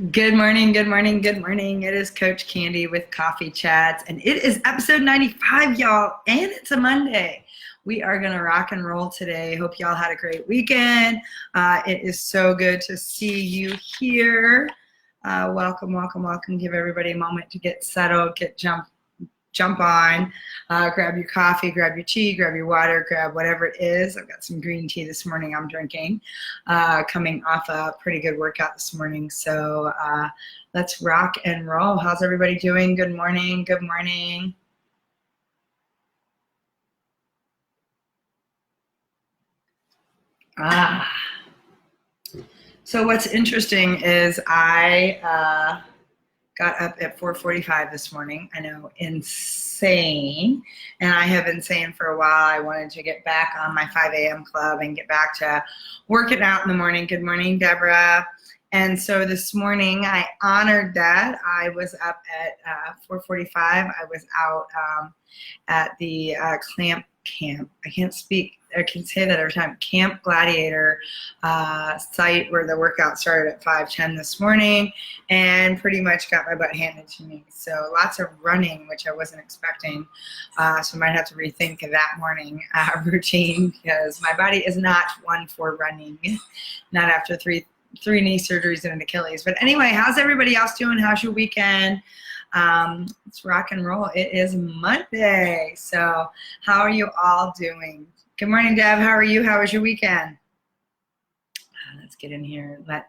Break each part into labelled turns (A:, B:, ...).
A: Good morning, good morning, good morning. It is Coach Candy with Coffee Chats, and it is episode 95, y'all, and it's a Monday. We are going to rock and roll today. Hope y'all had a great weekend. It is so good to see you here. Welcome, welcome, welcome. Give everybody a moment to get settled, jump on, grab your coffee, grab your tea, grab your water, grab whatever it is. I've got some green tea this morning I'm drinking, coming off a pretty good workout this morning. So let's rock and roll. How's everybody doing? Good morning. Good morning. So what's interesting is I got up at 4:45 this morning. I know, insane. And I have been saying for a while I wanted to get back on my 5 a.m. club and get back to working out in the morning. Good morning, Deborah. And so this morning I honored that. I was up at 4:45. I was out at the Clamp Camp. I can't speak. I can say that every time. Camp Gladiator site where the workout started at 5:10 this morning, and pretty much got my butt handed to me. So lots of running, which I wasn't expecting. So I might have to rethink that morning routine, because my body is not one for running. Not after three knee surgeries and an Achilles. But anyway, how's everybody else doing? How's your weekend? Let's rock and roll. It is Monday. So how are you all doing? Good morning, Deb. How are you? How was your weekend? Let's get in here and let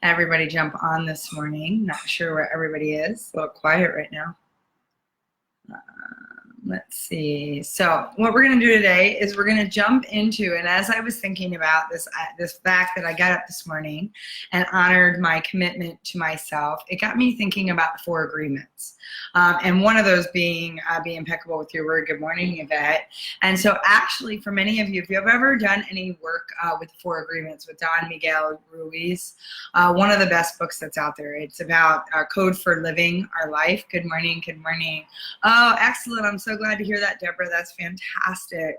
A: everybody jump on this morning. Not sure where everybody is. A little quiet right now. Let's see. So what we're going to do today is we're going to jump into, and as I was thinking about this fact that I got up this morning and honored my commitment to myself, it got me thinking about the 4 agreements. And one of those being be impeccable with your word. Good morning, Yvette. And so actually, for many of you, if you've ever done any work with the 4 agreements with Don Miguel Ruiz, one of the best books that's out there. It's about code for living our life. Good morning. Good morning. Oh, excellent. I'm so glad to hear that, Deborah. That's fantastic.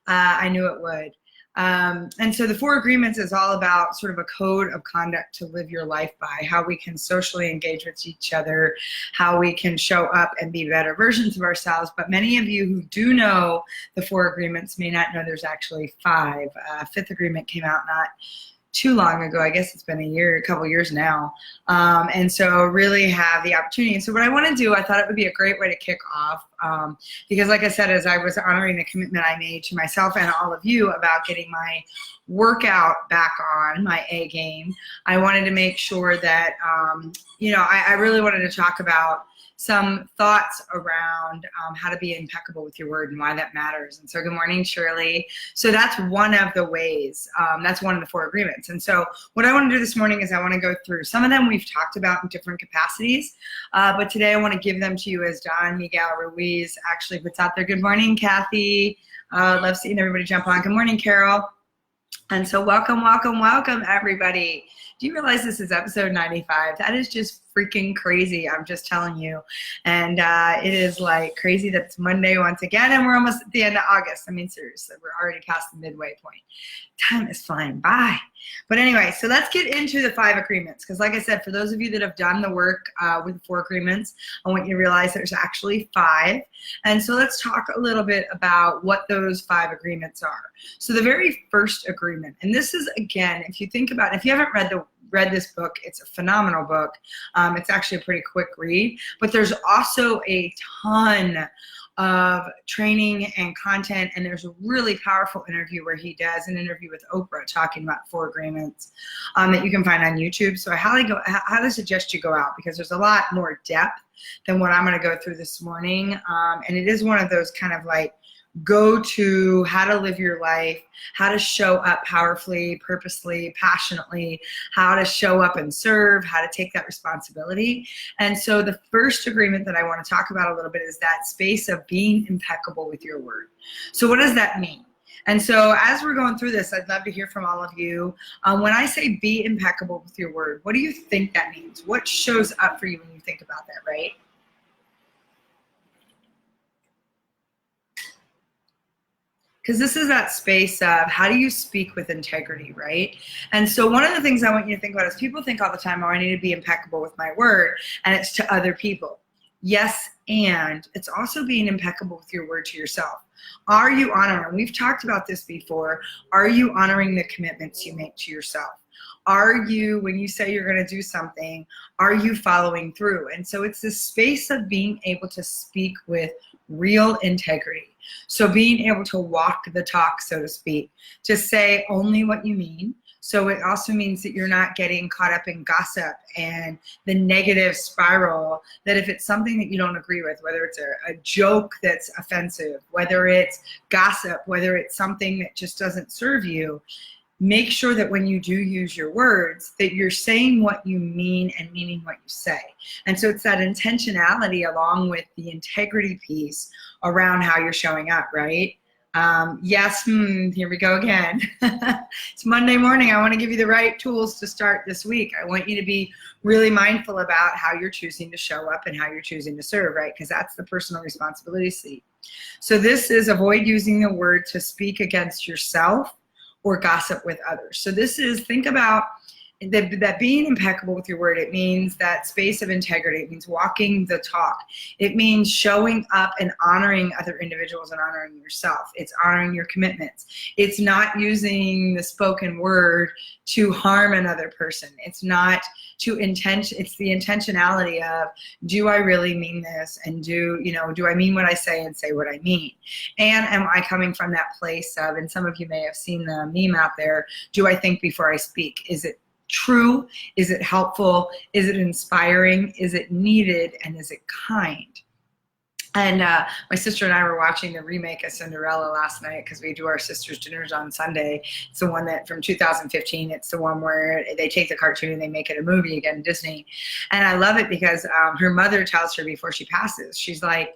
A: I knew it would. And so the 4 agreements is all about sort of a code of conduct to live your life by, how we can socially engage with each other, how we can show up and be better versions of ourselves. But many of you who do know the 4 agreements may not know there's actually 5. 5th agreement came out not too long ago. I guess it's been a couple years now. And so really have the opportunity. And so what I want to do, I thought it would be a great way to kick off, because like I said, as I was honoring the commitment I made to myself and all of you about getting my workout back on, my A game, I wanted to make sure that, I really wanted to talk about some thoughts around how to be impeccable with your word and why that matters. And so good morning, Shirley. So that's one of the ways, that's one of the 4 agreements. And so what I want to do this morning is I want to go through some of them we've talked about in different capacities, but today I want to give them to you as Don Miguel Ruiz actually puts out there. Good morning, Kathy. Love seeing everybody jump on. Good morning, Carol. And so welcome, welcome, welcome, everybody. Do you realize this is episode 95? That is just freaking crazy. I'm just telling you. And it is like crazy that it's Monday once again, and we're almost at the end of August. I mean, seriously, we're already past the midway point. Time is flying by. But anyway, so let's get into the 5 agreements. Because like I said, for those of you that have done the work with the 4 agreements, I want you to realize there's actually 5. And so let's talk a little bit about what those 5 agreements are. So the very first agreement, and this is, again, if you think about it, if you haven't read this book, it's a phenomenal book. It's actually a pretty quick read, but there's also a ton of training and content, and there's a really powerful interview where he does an interview with Oprah talking about 4 agreements that you can find on YouTube. So I highly suggest you go out, because there's a lot more depth than what I'm going to go through this morning, and it is one of those kind of like go to how to live your life, how to show up powerfully, purposely, passionately, how to show up and serve, how to take that responsibility. And so the first agreement that I want to talk about a little bit is that space of being impeccable with your word. So what does that mean? And so as we're going through this, I'd love to hear from all of you. When I say be impeccable with your word, what do you think that means? What shows up for you when you think about that, right? Because this is that space of how do you speak with integrity, right? And so one of the things I want you to think about is people think all the time, oh, I need to be impeccable with my word, and it's to other people. Yes, and it's also being impeccable with your word to yourself. Are you honoring? We've talked about this before. Are you honoring the commitments you make to yourself? Are you, when you say you're going to do something, are you following through? And so it's this space of being able to speak with real integrity. So being able to walk the talk, so to speak, to say only what you mean. So it also means that you're not getting caught up in gossip and the negative spiral, that if it's something that you don't agree with, whether it's a joke that's offensive, whether it's gossip, whether it's something that just doesn't serve you, make sure that when you do use your words, that you're saying what you mean and meaning what you say. And so it's that intentionality along with the integrity piece around how you're showing up, right? Yes, here we go again. It's Monday morning. I want to give you the right tools to start this week. I want you to be really mindful about how you're choosing to show up and how you're choosing to serve, right? Because that's the personal responsibility seat. So this is avoid using the word to speak against yourself or gossip with others. So this is, think about that being impeccable with your word. It means that space of integrity. It means walking the talk. It means showing up and honoring other individuals and honoring yourself. It's honoring your commitments. It's not using the spoken word to harm another person. It's not to it's the intentionality of, do I really mean this? And do I mean what I say and say what I mean? And am I coming from that place of, and some of you may have seen the meme out there, do I think before I speak? Is it true? Is it helpful? Is it inspiring? Is it needed? And is it kind? And my sister and I were watching the remake of Cinderella last night because we do our sisters' dinners on Sunday. It's the one that from 2015. It's the one where they take the cartoon and they make it a movie again, Disney. And I love it because her mother tells her before she passes, she's like,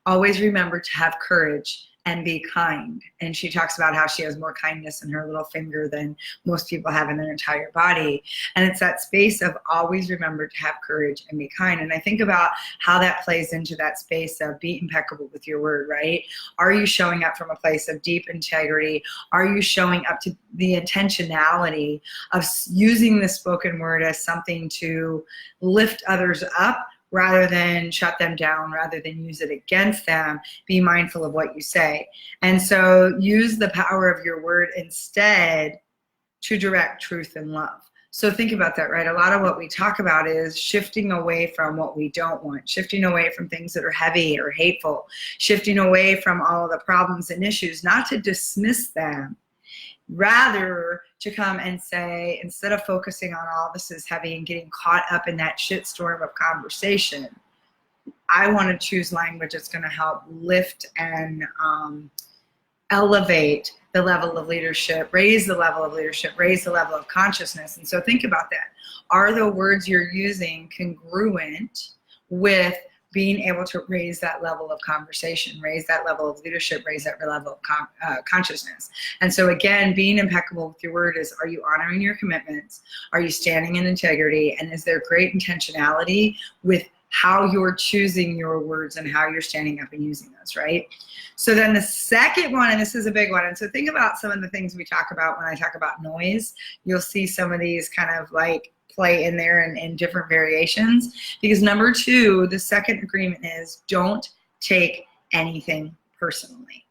A: always remember to have courage and be kind. And she talks about how she has more kindness in her little finger than most people have in their entire body. And it's that space of always remember to have courage and be kind. And I think about how that plays into that space of be impeccable with your word, right? Are you showing up from a place of deep integrity? Are you showing up to the intentionality of using the spoken word as something to lift others up, rather than shut them down, rather than use it against them? Be mindful of what you say. And so use the power of your word instead to direct truth and love. So think about that, right? A lot of what we talk about is shifting away from what we don't want, shifting away from things that are heavy or hateful, shifting away from all of the problems and issues, not to dismiss them, rather to come and say, instead of focusing on all this is heavy and getting caught up in that shitstorm of conversation, I want to choose language that's going to help lift and elevate the level of leadership, raise the level of leadership, raise the level of consciousness. And so think about that. Are the words you're using congruent with being able to raise that level of conversation, raise that level of leadership, raise that level of consciousness? And so again, being impeccable with your word is, are you honoring your commitments? Are you standing in integrity? And is there great intentionality with how you're choosing your words and how you're standing up and using those, right? So then the second one, and this is a big one, and so think about some of the things we talk about when I talk about noise. You'll see some of these kind of like play in there in different variations, because number two, the second agreement is don't take anything personally.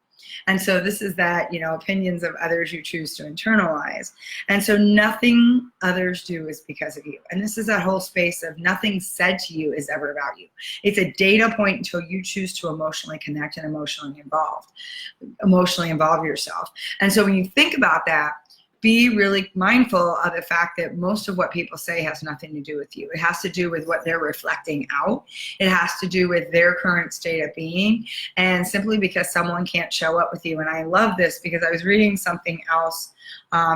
A: And so this is that, opinions of others you choose to internalize. And so nothing others do is because of you. And this is that whole space of nothing said to you is ever about you. It's a data point until you choose to emotionally connect and emotionally involve yourself. And so when you think about that, be really mindful of the fact that most of what people say has nothing to do with you. It has to do with what they're reflecting out. It has to do with their current state of being. And simply because someone can't show up with you. And I love this because I was reading something else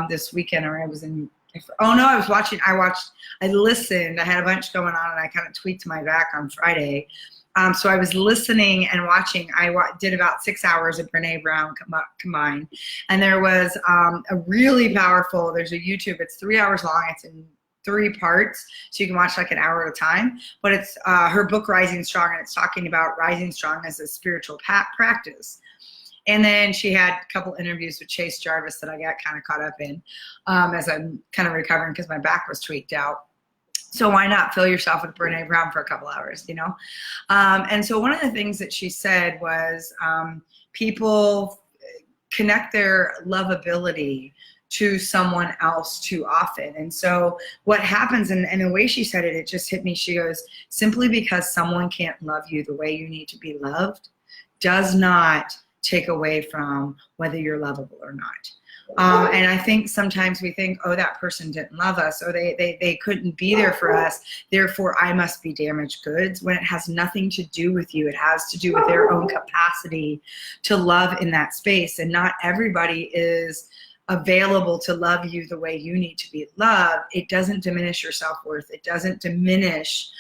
A: this weekend, or I was in, I listened. I had a bunch going on and I kind of tweaked my back on Friday. So I was listening and watching. I did about 6 hours of Brene Brown combined. And there was a really powerful, there's a YouTube, it's 3 hours long. It's in 3 parts, so you can watch like an hour at a time. But it's her book, Rising Strong, and it's talking about rising strong as a spiritual practice. And then she had a couple interviews with Chase Jarvis that I got kind of caught up in as I'm kind of recovering because my back was tweaked out. So why not fill yourself with Brene Brown for a couple hours, you know? And so one of the things that she said was people connect their lovability to someone else too often. And so what happens, and the way she said it, it just hit me. She goes, simply because someone can't love you the way you need to be loved does not take away from whether you're lovable or not. And I think sometimes we think, oh, that person didn't love us, or they couldn't be there for us, therefore I must be damaged goods, when it has nothing to do with you. It has to do with their own capacity to love in that space. And not everybody is available to love you the way you need to be loved. It doesn't diminish your self-worth. It doesn't diminish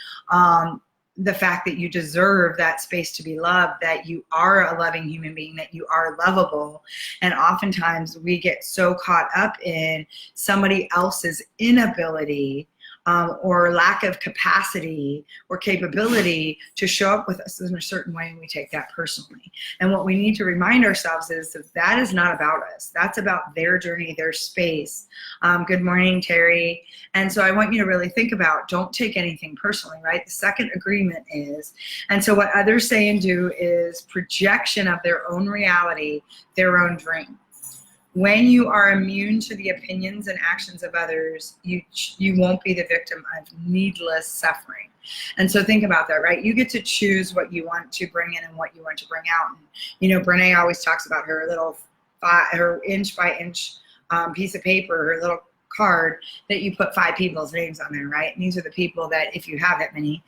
A: the fact that you deserve that space to be loved, that you are a loving human being, that you are lovable. And oftentimes we get so caught up in somebody else's inability or lack of capacity or capability to show up with us in a certain way, and we take that personally. And what we need to remind ourselves is that is not about us. That's about their journey, their space. Good morning, Terry. And so I want you to really think about, don't take anything personally, right? The second agreement is, and so what others say and do is projection of their own reality, their own dream. When you are immune to the opinions and actions of others, you won't be the victim of needless suffering. And so think about that, right? You get to choose what you want to bring in and what you want to bring out. And, you know, Brene always talks about her little her inch by inch piece of paper, her little card that you put 5 people's names on there, right? And these are the people that, if you have that many,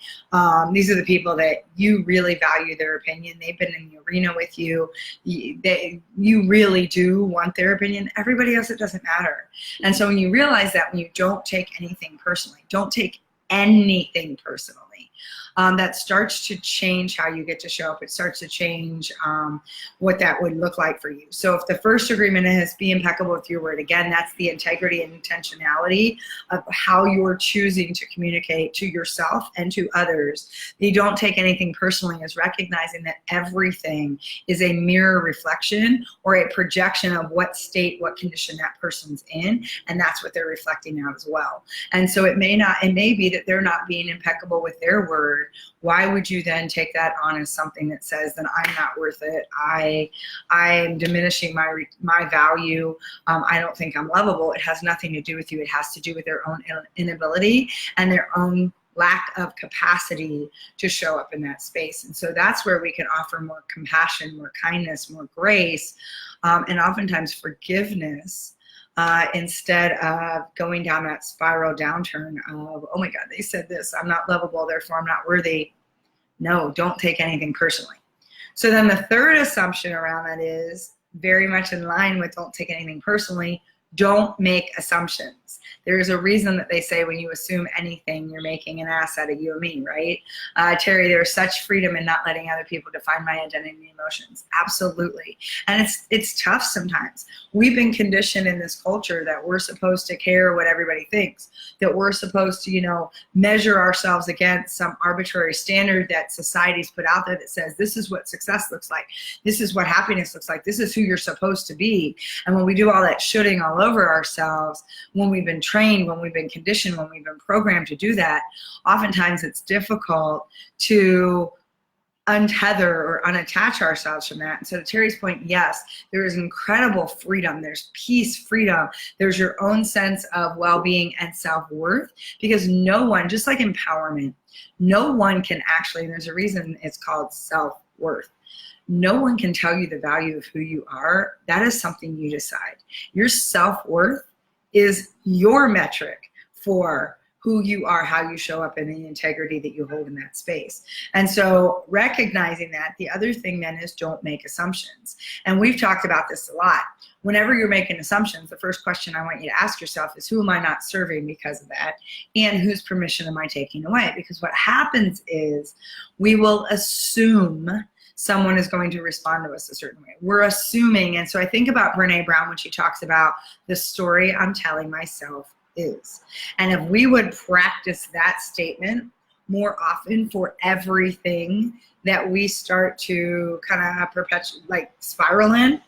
A: these are the people that you really value their opinion. They've been in the arena with you. You really do want their opinion. Everybody else, it doesn't matter. And so when you realize that, when you don't take anything personally, don't take anything personally, that starts to change how you get to show up. It starts to change what that would look like for you. So if the first agreement is be impeccable with your word, again, that's the integrity and intentionality of how you're choosing to communicate to yourself and to others. You don't take anything personally, is recognizing that everything is a mirror reflection or a projection of what state, what condition that person's in, and that's what they're reflecting out as well. And so it may be that they're not being impeccable with their word. Why would you then take that on as something that says, then I'm not worth it, I'm diminishing my value, I don't think I'm lovable? It has nothing to do with you. It has to do with their own inability and their own lack of capacity to show up in that space. And so that's where we can offer more compassion, more kindness, more grace, and oftentimes forgiveness, instead of going down that spiral downturn of, oh my God, they said this, I'm not lovable, therefore I'm not worthy. No, don't take anything personally. So then the third assumption around that is very much in line with don't take anything personally. Don't make assumptions. There's a reason that they say when you assume anything, you're making an ass out of you and me, right? Terry, there's such freedom in not letting other people define my identity and emotions. Absolutely. And it's tough sometimes. We've been conditioned in this culture that we're supposed to care what everybody thinks, that we're supposed to, you know, measure ourselves against some arbitrary standard that society's put out there that says this is what success looks like. This is what happiness looks like. This is who you're supposed to be. And when we do all that shooting all over ourselves, when we've been trained, when we've been conditioned, when we've been programmed to do that, oftentimes it's difficult to untether or unattach ourselves from that. And so to Terry's point, yes, there is incredible freedom. There's peace, freedom. There's your own sense of well-being and self-worth, because no one, just like empowerment, no one can actually, and there's a reason it's called self-worth. No one can tell you the value of who you are. That is something you decide. Your self-worth is your metric for who you are, how you show up, and the integrity that you hold in that space. And so recognizing that, the other thing then is don't make assumptions. And we've talked about this a lot. Whenever you're making assumptions, the first question I want you to ask yourself is, who am I not serving because of that? And whose permission am I taking away? Because what happens is we will assume someone is going to respond to us a certain way. We're assuming, and so I think about Brene Brown when she talks about the story I'm telling myself is. And if we would practice that statement more often for everything that we start to kind of like spiral in,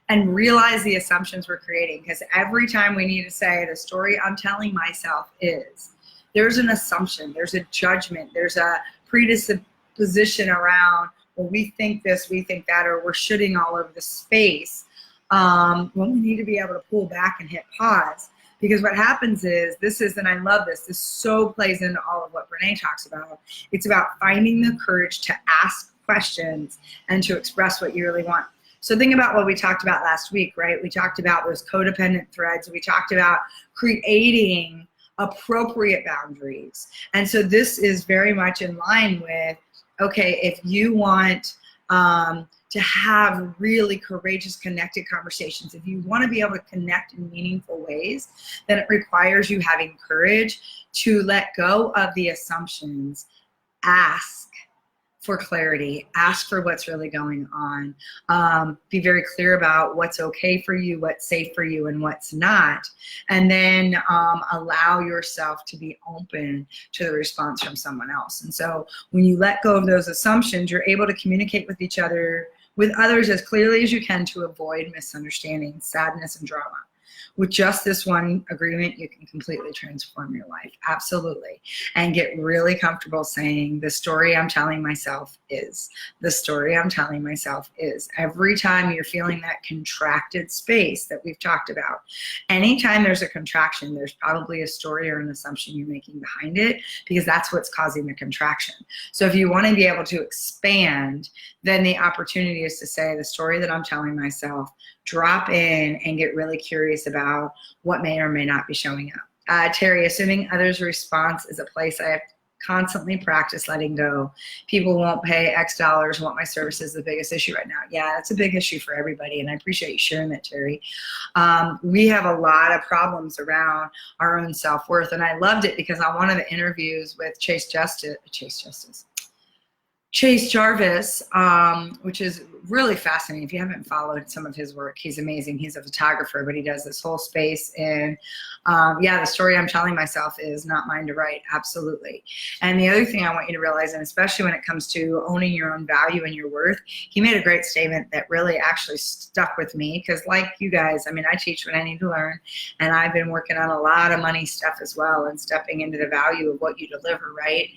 A: and realize the assumptions we're creating. Because every time we need to say, the story I'm telling myself is, there's an assumption, there's a judgment, there's a predisposition around, well, we think this, we think that, or we're shooting all over the space. When we need to be able to pull back and hit pause. Because what happens is, and I love this so plays into all of what Brene talks about. It's about finding the courage to ask questions and to express what you really want. So think about what we talked about last week, right? We talked about those codependent threads. We talked about creating appropriate boundaries. And so this is very much in line with, okay, if you want to have really courageous, connected conversations, if you want to be able to connect in meaningful ways, then it requires you having courage to let go of the assumptions, ask for clarity, ask for what's really going on, be very clear about what's okay for you, what's safe for you, and what's not, and then allow yourself to be open to the response from someone else. And so when you let go of those assumptions, you're able to communicate with each other, with others, as clearly as you can to avoid misunderstanding, sadness, and drama. With just this one agreement, you can completely transform your life. Absolutely. And get really comfortable saying, the story I'm telling myself is. The story I'm telling myself is. Every time you're feeling that contracted space that we've talked about, anytime there's a contraction, there's probably a story or an assumption you're making behind it, because that's what's causing the contraction. So if you want to be able to expand, then the opportunity is to say, the story that I'm telling myself, drop in and get really curious about what may or may not be showing up. Terry, assuming others' response is a place I have constantly practiced letting go. People won't pay X dollars, want my services, the biggest issue right now. Yeah, it's a big issue for everybody, and I appreciate you sharing that, Terry. We have a lot of problems around our own self-worth, and I loved it because on one of the interviews with Chase Jarvis, which is really fascinating. If you haven't followed some of his work, he's amazing. He's a photographer, but he does this whole space. And yeah, the story I'm telling myself is not mine to write. Absolutely. And the other thing I want you to realize, and especially when it comes to owning your own value and your worth, he made a great statement that really actually stuck with me. Because like you guys, I mean, I teach what I need to learn, and I've been working on a lot of money stuff as well, and stepping into the value of what you deliver, right?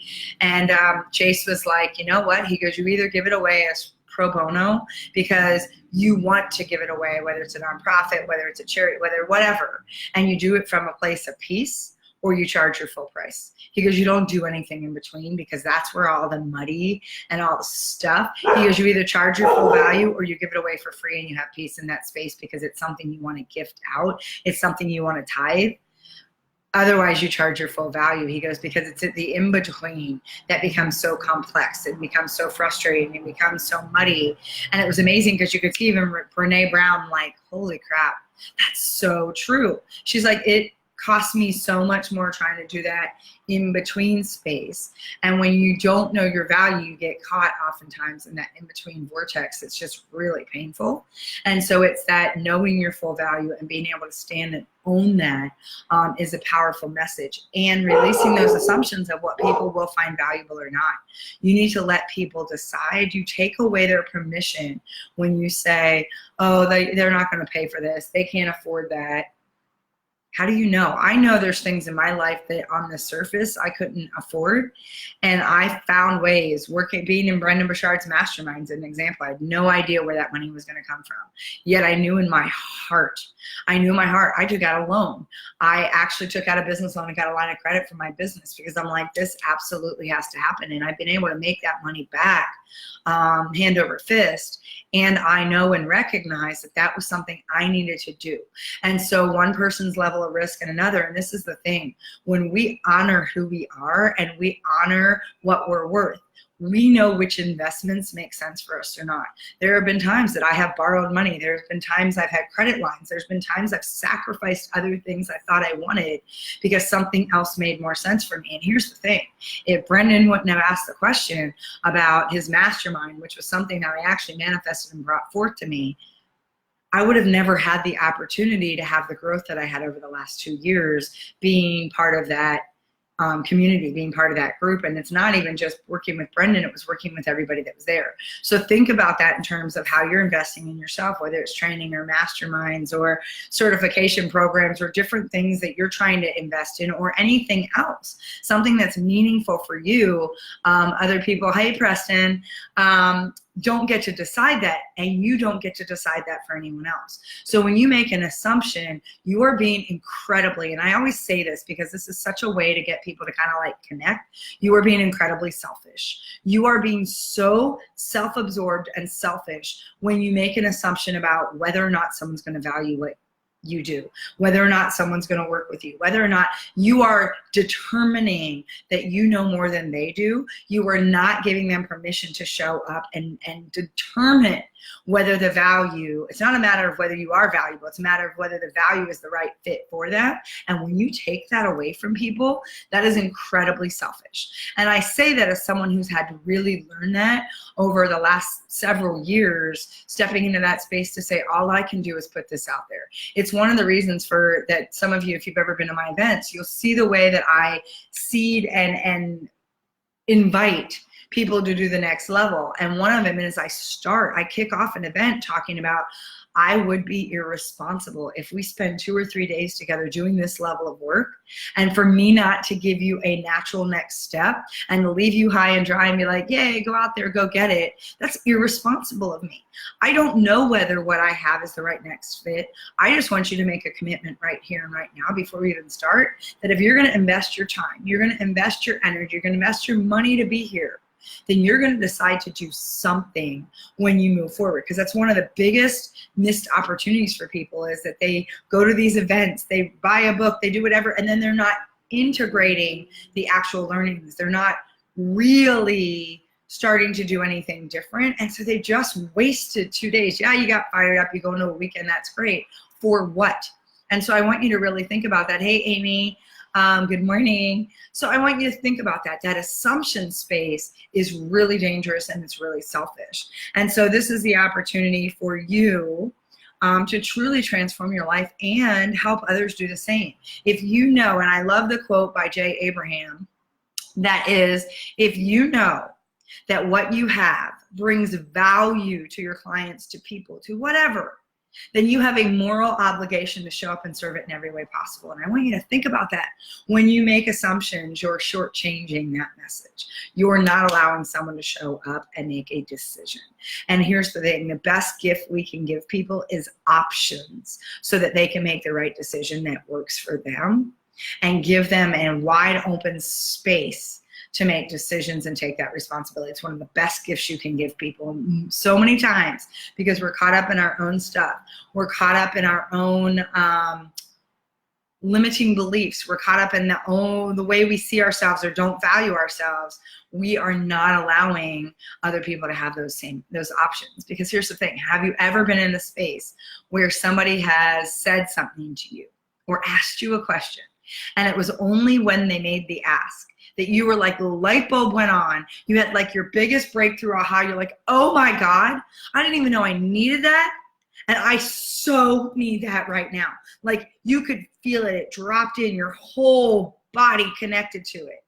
A: And Chase was like, you know what? He goes, you either give it away as pro bono because you want to give it away, whether it's a nonprofit, whether it's a charity, whatever, and you do it from a place of peace, or you charge your full price. He goes, you don't do anything in between, because that's where all the muddy and all the stuff. He goes, you either charge your full value or you give it away for free and you have peace in that space because it's something you want to gift out. It's something you want to tithe. Otherwise, you charge your full value. He goes, because it's the in-between that becomes so complex. It becomes so frustrating. It becomes so muddy. And it was amazing because you could see even Brene Brown like, holy crap, that's so true. She's like, it cost me so much more trying to do that in-between space. And when you don't know your value, you get caught oftentimes in that in-between vortex. It's just really painful. And so it's that knowing your full value and being able to stand and own that is a powerful message, and releasing those assumptions of what people will find valuable or not. You need to let people decide. You take away their permission when you say, oh, they're not going to pay for this. They can't afford that. How do you know? I know there's things in my life that on the surface I couldn't afford. And I found ways, being in Brendon Burchard's masterminds, an example, I had no idea where that money was going to come from. Yet I knew in my heart, I took out a loan. I actually took out a business loan and got a line of credit for my business because I'm like, this absolutely has to happen. And I've been able to make that money back hand over fist. And I know and recognize that that was something I needed to do. And so one person's level of risk and another, and this is the thing, when we honor who we are and we honor what we're worth, we know which investments make sense for us or not. There have been times that I have borrowed money. There's been times I've had credit lines. There's been times I've sacrificed other things I thought I wanted because something else made more sense for me. And here's the thing. If Brendon wouldn't have asked the question about his mastermind, which was something that I actually manifested and brought forth to me, I would have never had the opportunity to have the growth that I had over the last 2 years being part of that community, being part of that group. And it's not even just working with Brendan, it was working with everybody that was there. So think about that in terms of how you're investing in yourself, whether it's training or masterminds or certification programs or different things that you're trying to invest in, or anything else, something that's meaningful for you. Other people, hey Preston, don't get to decide that, and you don't get to decide that for anyone else. So when you make an assumption, you are being incredibly, and I always say this because this is such a way to get people to kind of like connect, you are being incredibly selfish. You are being so self-absorbed and selfish when you make an assumption about whether or not someone's going to value what you do, whether or not someone's going to work with you, whether or not you are determining that you know more than they do. You are not giving them permission to show up and determine whether the value, it's not a matter of whether you are valuable, it's a matter of whether the value is the right fit for them. And when you take that away from people, that is incredibly selfish. And I say that as someone who's had to really learn that over the last several years, stepping into that space to say, all I can do is put this out there. It's one of the reasons for that some of you, if you've ever been to my events, you'll see the way that I seed and invite people to do the next level. And one of them is I kick off an event talking about, I would be irresponsible if we spend 2 or 3 days together doing this level of work, and for me not to give you a natural next step and to leave you high and dry and be like, yay, go out there, go get it. That's irresponsible of me. I don't know whether what I have is the right next fit. I just want you to make a commitment right here and right now before we even start, that if you're going to invest your time, you're going to invest your energy, you're going to invest your money to be here, then you're going to decide to do something when you move forward. Because that's one of the biggest missed opportunities for people, is that they go to these events, they buy a book, they do whatever, and then they're not integrating the actual learnings. They're not really starting to do anything different. And so they just wasted 2 days. Yeah, you got fired up, you go into a weekend, that's great. For what? And so I want you to really think about that. Hey, Amy. Good morning. So I want you to think about that. That assumption space is really dangerous and it's really selfish. And so this is the opportunity for you to truly transform your life and help others do the same. If you know, and I love the quote by Jay Abraham, that is, if you know that what you have brings value to your clients, to people, to whatever, then you have a moral obligation to show up and serve it in every way possible. And I want you to think about that. When you make assumptions, you're shortchanging that message. You're not allowing someone to show up and make a decision. And here's the thing, the best gift we can give people is options, so that they can make the right decision that works for them, and give them a wide open space to make decisions and take that responsibility. It's one of the best gifts you can give people so many times, because we're caught up in our own stuff. We're caught up in our own limiting beliefs. We're caught up in the way we see ourselves or don't value ourselves. We are not allowing other people to have those options. Because here's the thing, have you ever been in a space where somebody has said something to you or asked you a question, and it was only when they made the ask that you were like, the light bulb went on, you had like your biggest breakthrough aha, you're like, oh my God, I didn't even know I needed that, and I so need that right now. Like, you could feel it, it dropped in, your whole body connected to it.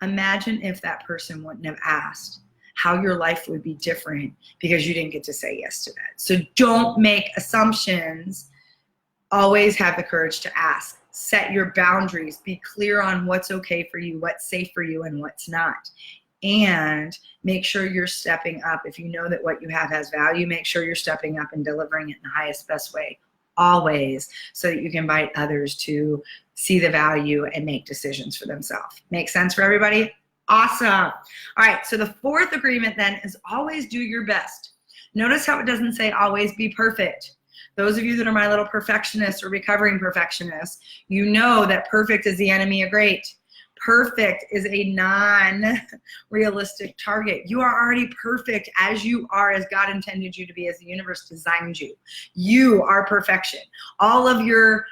A: Imagine if that person wouldn't have asked, how your life would be different because you didn't get to say yes to that. So don't make assumptions. Always have the courage to ask. Set your boundaries. Be clear on what's okay for you, what's safe for you, and what's not. And make sure you're stepping up. If you know that what you have has value, make sure you're stepping up and delivering it in the highest, best way, always, so that you can invite others to see the value and make decisions for themselves. Make sense for everybody? Awesome. All right, so the fourth agreement then is always do your best. Notice how it doesn't say always be perfect. Those of you that are my little perfectionists or recovering perfectionists, you know that perfect is the enemy of great. Perfect is a non-realistic target. You are already perfect as you are, as God intended you to be, as the universe designed you. You are perfection. All of your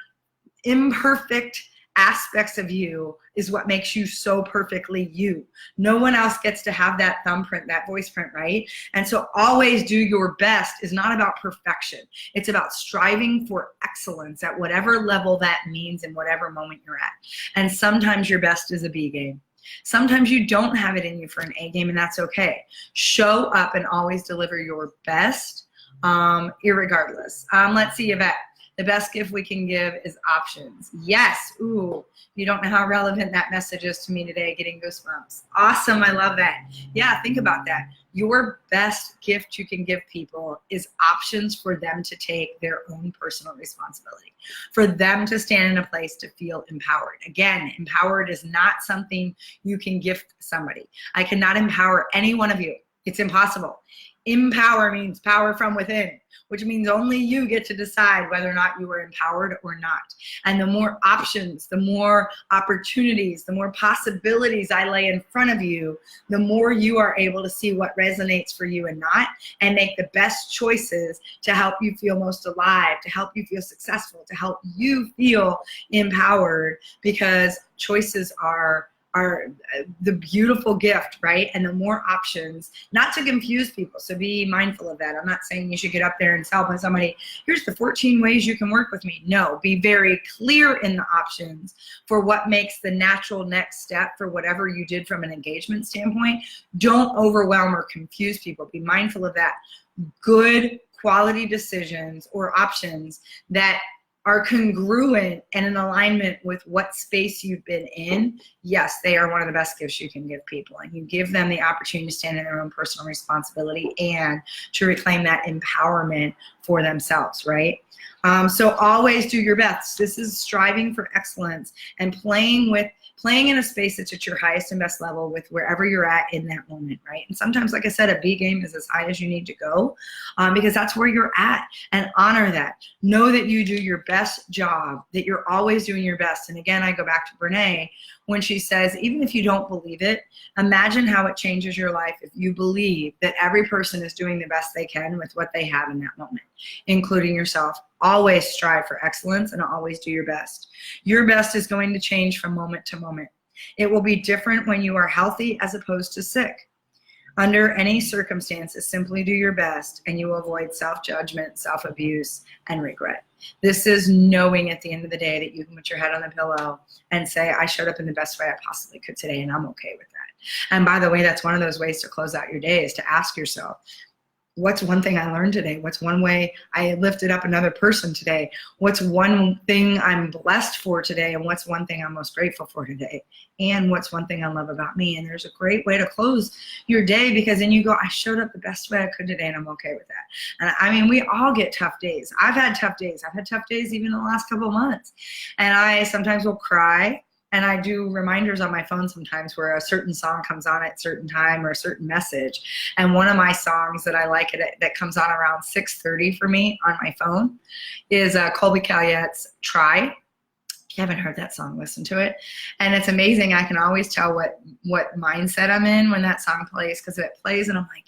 A: imperfect aspects of you is what makes you so perfectly you. No one else gets to have that thumbprint, that voice print, right? And so always do your best is not about perfection. It's about striving for excellence at whatever level that means in whatever moment you're at. And sometimes your best is a B game. Sometimes you don't have it in you for an A game, and that's okay. Show up and always deliver your best, irregardless. Let's see, Yvette. The best gift we can give is options. Yes. Ooh, you don't know how relevant that message is to me today, getting goosebumps. Awesome. I love that. Yeah, think about that. Your best gift you can give people is options for them to take their own personal responsibility, for them to stand in a place to feel empowered. Again, empowered is not something you can gift somebody. I cannot empower any one of you. It's impossible. Empower means power from within, which means only you get to decide whether or not you are empowered or not. And the more options, the more opportunities, the more possibilities I lay in front of you, the more you are able to see what resonates for you and not, and make the best choices to help you feel most alive, to help you feel successful, to help you feel empowered, because choices are the beautiful gift, right? And the more options, not to confuse people, so be mindful of that. I'm not saying you should get up there and tell somebody, here's the 14 ways you can work with me. No, be very clear in the options for what makes the natural next step for whatever you did from an engagement standpoint. Don't overwhelm or confuse people. Be mindful of that. Good quality decisions or options that are congruent and in alignment with what space you've been in, yes, they are one of the best gifts you can give people. And you give them the opportunity to stand in their own personal responsibility and to reclaim that empowerment for themselves, right? So always do your best. This is striving for excellence and playing in a space that's at your highest and best level with wherever you're at in that moment, right? And sometimes, like I said, a B game is as high as you need to go, because that's where you're at, and honor that. Know that you do your best job, that you're always doing your best. And again, I go back to Brene when she says, even if you don't believe it, imagine how it changes your life if you believe that every person is doing the best they can with what they have in that moment, including yourself. Always strive for excellence and always do your best. Your best is going to change from moment to moment. It will be different when you are healthy as opposed to sick. Under any circumstances, simply do your best and you will avoid self-judgment, self-abuse, and regret. This is knowing at the end of the day that you can put your head on the pillow and say, I showed up in the best way I possibly could today, and I'm okay with that. And by the way, that's one of those ways to close out your day, is to ask yourself, what's one thing I learned today? What's one way I lifted up another person today? What's one thing I'm blessed for today? And what's one thing I'm most grateful for today? And what's one thing I love about me? And there's a great way to close your day, because then you go, I showed up the best way I could today, and I'm okay with that. And I mean, we all get tough days. I've had tough days. I've had tough days even in the last couple of months. And I sometimes will cry. And I do reminders on my phone sometimes where a certain song comes on at a certain time or a certain message. And one of my songs that I like that comes on around 6:30 for me on my phone is Colby Callette's Try. If you haven't heard that song, listen to it. And it's amazing. I can always tell what mindset I'm in when that song plays, because it plays and I'm like,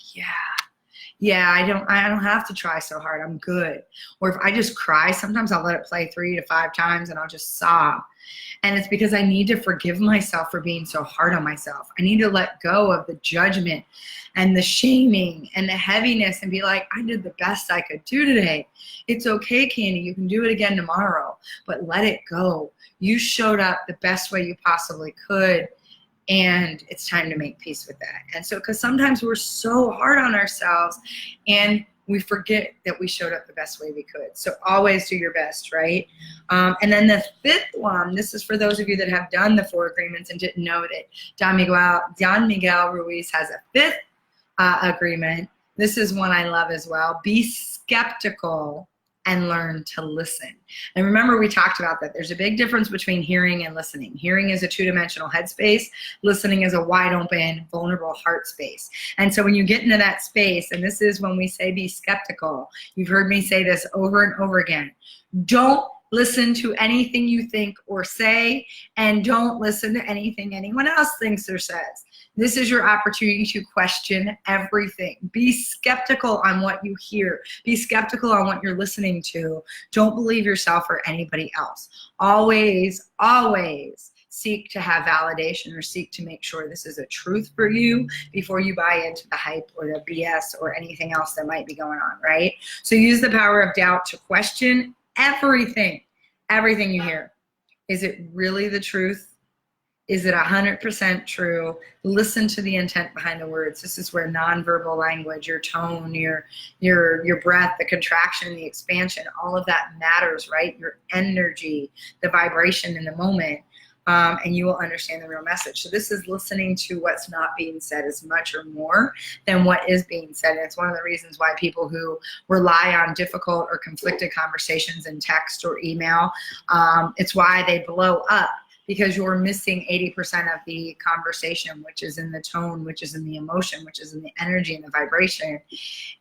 A: yeah, I don't have to try so hard. I'm good. Or if I just cry, sometimes I'll let it play 3 to 5 times and I'll just sob. And it's because I need to forgive myself for being so hard on myself. I need to let go of the judgment and the shaming and the heaviness and be like, I did the best I could do today. It's okay, Candy. You can do it again tomorrow, but let it go. You showed up the best way you possibly could. And it's time to make peace with that. And so, because sometimes we're so hard on ourselves and we forget that we showed up the best way we could. So always do your best, right? And then the 5th one, this is for those of you that have done the 4 agreements and didn't know that Don Miguel Ruiz has a 5th agreement. This is one I love as well. Be skeptical and learn to listen. And remember, we talked about that. There's a big difference between hearing and listening. Hearing is a 2-dimensional head space. Listening is a wide open, vulnerable heart space. And so when you get into that space, and this is when we say be skeptical, you've heard me say this over and over again. Don't listen to anything you think or say, and don't listen to anything anyone else thinks or says. This is your opportunity to question everything. Be skeptical on what you hear. Be skeptical on what you're listening to. Don't believe yourself or anybody else. Always, always seek to have validation or seek to make sure this is a truth for you before you buy into the hype or the BS or anything else that might be going on, right? So use the power of doubt to question everything you hear. Is it really the truth? Is it 100% true? Listen to the intent behind the words. This is where nonverbal language, your tone, your breath, the contraction, the expansion, all of that matters, right? Your energy, the vibration in the moment, and you will understand the real message. So this is listening to what's not being said as much or more than what is being said. And it's one of the reasons why people who rely on difficult or conflicted conversations in text or email, it's why they blow up. Because you're missing 80% of the conversation, which is in the tone, which is in the emotion, which is in the energy and the vibration.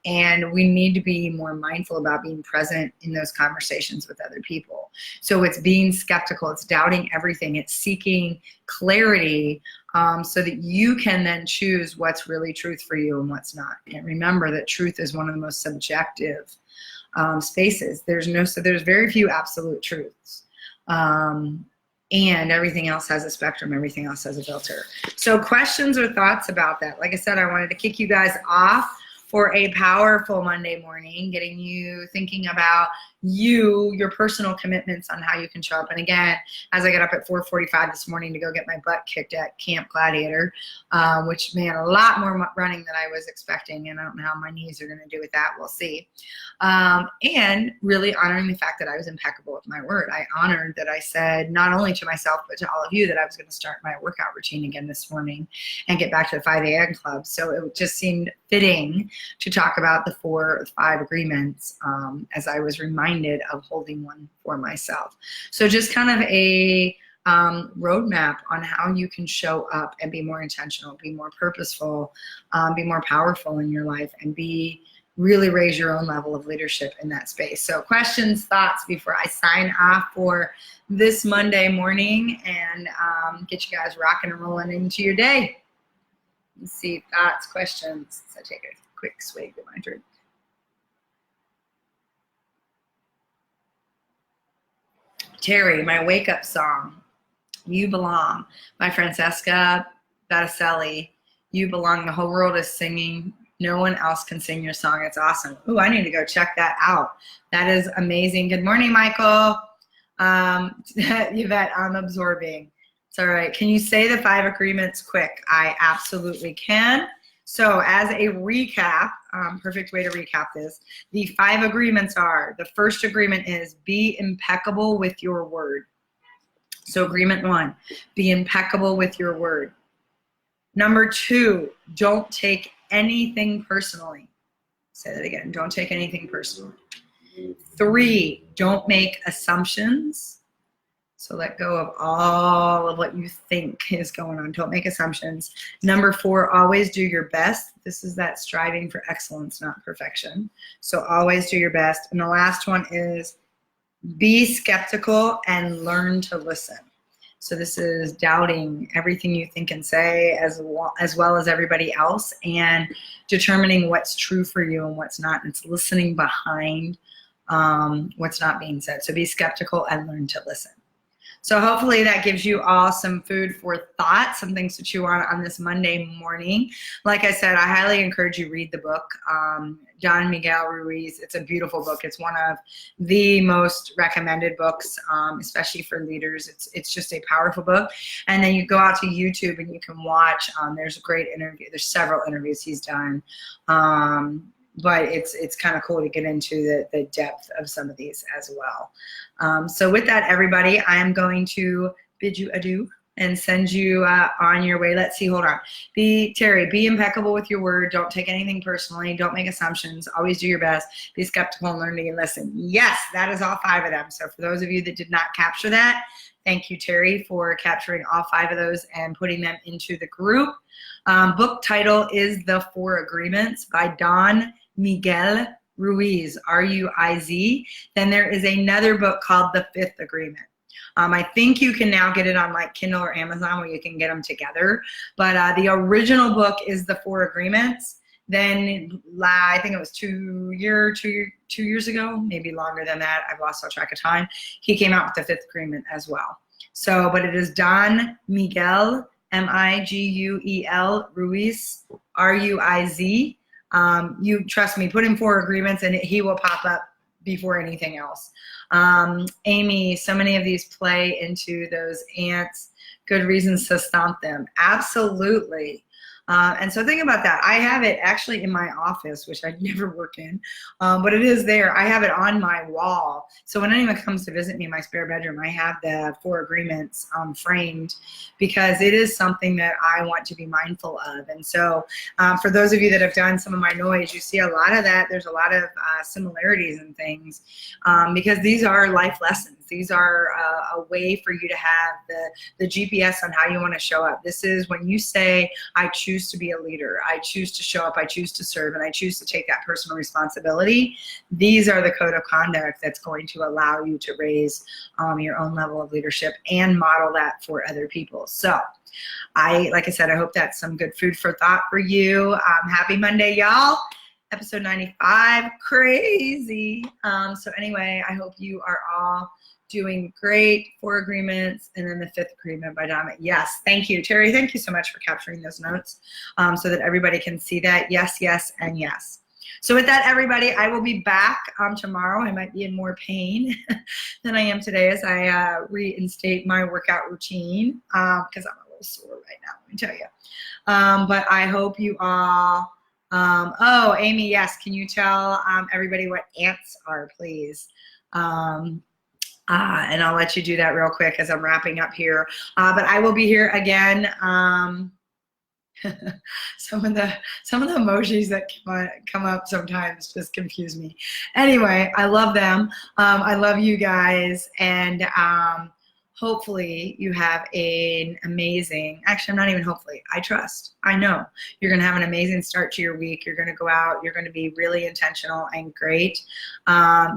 A: And we need to be more mindful about being present in those conversations with other people. So it's being skeptical, it's doubting everything, it's seeking clarity so that you can then choose what's really truth for you and what's not. And remember that truth is one of the most subjective spaces. So there's very few absolute truths. And everything else has a spectrum, everything else has a filter. So questions or thoughts about that? Like I said, I wanted to kick you guys off for a powerful Monday morning, getting you thinking about your personal commitments on how you can show up. And again, as I got up at 4:45 this morning to go get my butt kicked at Camp Gladiator, which, man, a lot more running than I was expecting, and I don't know how my knees are going to do with that. We'll see. And really honoring the fact that I was impeccable with my word. I honored that I said not only to myself but to all of you that I was going to start my workout routine again this morning and get back to the 5 a.m. club. So it just seemed fitting to talk about the 4 or 5 agreements as I was reminded of holding one for myself. So just kind of a roadmap on how you can show up and be more intentional, be more purposeful, be more powerful in your life, and really raise your own level of leadership in that space. So questions, thoughts before I sign off for this Monday morning and get you guys rocking and rolling into your day. Let's see, thoughts, questions. So take a quick swig of my drink. Terry, my wake up song, You Belong, by Francesca Battistelli. You belong. The whole world is singing. No one else can sing your song. It's awesome. Ooh, I need to go check that out. That is amazing. Good morning, Michael. Yvette, I'm absorbing. It's all right. Can you say the 5 agreements quick? I absolutely can. So as a recap, perfect way to recap this, the 5 agreements are, the first agreement is be impeccable with your word. So agreement 1, be impeccable with your word. Number 2, don't take anything personally. Say that again, don't take anything personally. 3, don't make assumptions. So let go of all of what you think is going on. Don't make assumptions. Number 4, always do your best. This is that striving for excellence, not perfection. So always do your best. And the last one is be skeptical and learn to listen. So this is doubting everything you think and say as well as everybody else, and determining what's true for you and what's not. And it's listening behind what's not being said. So be skeptical and learn to listen. So hopefully that gives you all some food for thought, some things to chew on this Monday morning. Like I said, I highly encourage you read the book, Don Miguel Ruiz. It's a beautiful book. It's one of the most recommended books, especially for leaders. It's just a powerful book. And then you go out to YouTube and you can watch. There's a great interview. There's several interviews he's done. But it's kind of cool to get into the depth of some of these as well. So with that, everybody, I am going to bid you adieu and send you on your way. Let's see, hold on. Terry, be impeccable with your word. Don't take anything personally. Don't make assumptions. Always do your best. Be skeptical and learn to listen. Yes, that is all 5 of them. So for those of you that did not capture that, thank you, Terry, for capturing all 5 of those and putting them into the group. Book title is The 4 Agreements by Don Miguel Ruiz, R-U-I-Z. Then there is another book called The 5th Agreement. I think you can now get it on like Kindle or Amazon where you can get them together. But the original book is The 4 Agreements. Then I think it was 2 years ago, maybe longer than that. I've lost all track of time. He came out with The 5th Agreement as well. So, but it is Don Miguel, Miguel Ruiz, Ruiz. You trust me, put in 4 agreements and he will pop up before anything else. Amy, so many of these play into those ants. Good reasons to stomp them. Absolutely. And so think about that. I have it actually in my office, which I never work in, but it is there. I have it on my wall. So when anyone comes to visit me in my spare bedroom, I have the 4 agreements framed, because it is something that I want to be mindful of. And so for those of you that have done some of my noise, you see a lot of that. There's a lot of similarities and things, because these are life lessons. These are a way for you to have the GPS on how you want to show up. This is when you say, I choose to be a leader, I choose to show up, I choose to serve, and I choose to take that personal responsibility. These are the code of conduct that's going to allow you to raise your own level of leadership and model that for other people. So like I said, I hope that's some good food for thought for you. Happy Monday, y'all. Episode 95, crazy. So anyway, I hope you are all doing great. 4 agreements, and then the 5th agreement by Dom. Yes, thank you, Terry. Thank you so much for capturing those notes so that everybody can see that. Yes, yes, and yes. So with that, everybody, I will be back tomorrow. I might be in more pain than I am today as I reinstate my workout routine because I'm a little sore right now, let me tell you. But I hope you all, oh, Amy, yes, can you tell everybody what ants are, please? And I'll let you do that real quick as I'm wrapping up here. But I will be here again. Some of the emojis that come up sometimes just confuse me. Anyway, I love them. I love you guys, and hopefully you have an amazing, actually I'm not even hopefully, I trust, I know you're gonna have an amazing start to your week. You're gonna go out, you're gonna be really intentional and great.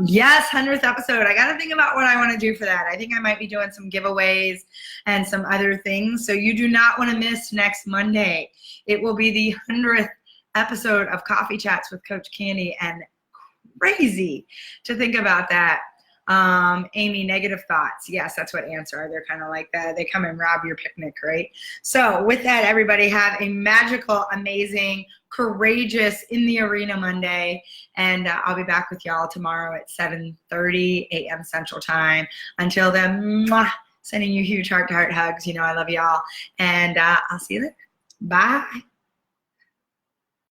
A: Yes, 100th episode. I gotta think about what I wanna do for that. I think I might be doing some giveaways and some other things. So you do not wanna miss next Monday. It will be the 100th episode of Coffee Chats with Coach Candy, and crazy to think about that. Amy, negative thoughts. Yes, that's what ants are. They're kind of like that. They come and rob your picnic, right? So with that, everybody have a magical, amazing, courageous in the arena Monday. And I'll be back with y'all tomorrow at 7:30 a.m. Central Time. Until then, mwah, sending you huge heart-to-heart hugs. You know I love y'all. And I'll see you later. Bye.